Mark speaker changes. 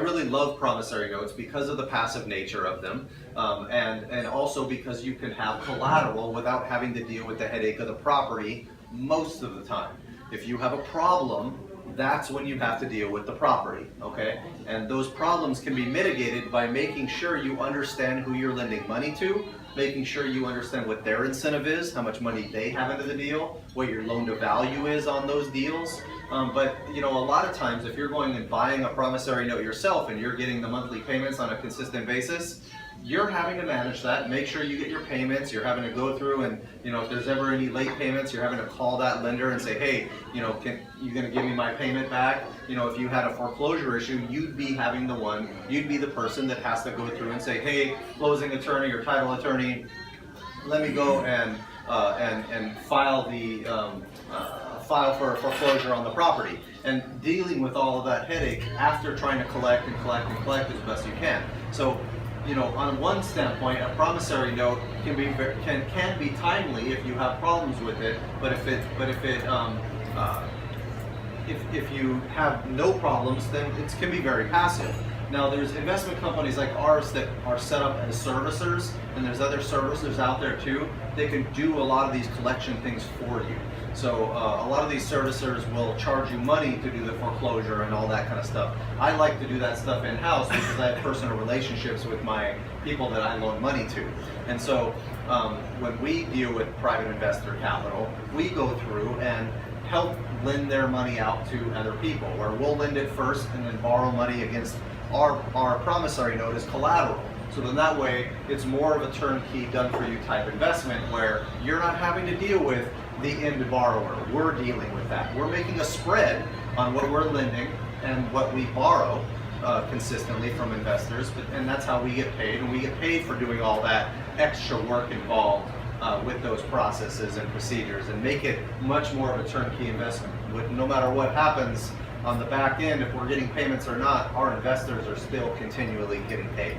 Speaker 1: really love promissory notes because of the passive nature of them, and also because you can have collateral without having to deal with the headache of the property most of the time. If you have a problem, that's when you have to deal with the property, okay? And those problems can be mitigated by making sure you understand who you're lending money to, making sure you understand what their incentive is, how much money they have into the deal, what your loan to value is on those deals. But you know, a lot of times if you're going and buying a promissory note yourself and you're getting the monthly payments on a consistent basis, you're having to manage that, make sure you get your payments. You're having to go through and, you know, if there's ever any late payments, you're having to call that lender and say, hey, you know, you gonna give me my payment back? You know, if you had a foreclosure issue, you'd be the person that has to go through and say, hey, closing attorney or title attorney, let me go and file the file for a foreclosure on the property, and dealing with all of that headache after trying to collect as best you can. So, you know, on one standpoint, a promissory note can be timely if you have problems with it, but if you have no problems, then it can be very passive. Now, there's investment companies like ours that are set up as servicers, and there's other servicers out there too. They can do a lot of these collection things for you. So a lot of these servicers will charge you money to do the foreclosure and all that kind of stuff. I like to do that stuff in-house because I have personal relationships with my people that I loan money to. And so when we deal with private investor capital, we go through and help lend their money out to other people, where we'll lend it first and then borrow money against our promissory note as collateral. So then that way, it's more of a turnkey, done-for-you type investment where you're not having to deal with the end borrower. We're dealing with that. We're making a spread on what we're lending and what we borrow consistently from investors, and that's how we get paid. And we get paid for doing all that extra work involved with those processes and procedures, and make it much more of a turnkey investment. No matter what happens on the back end, if we're getting payments or not, our investors are still continually getting paid.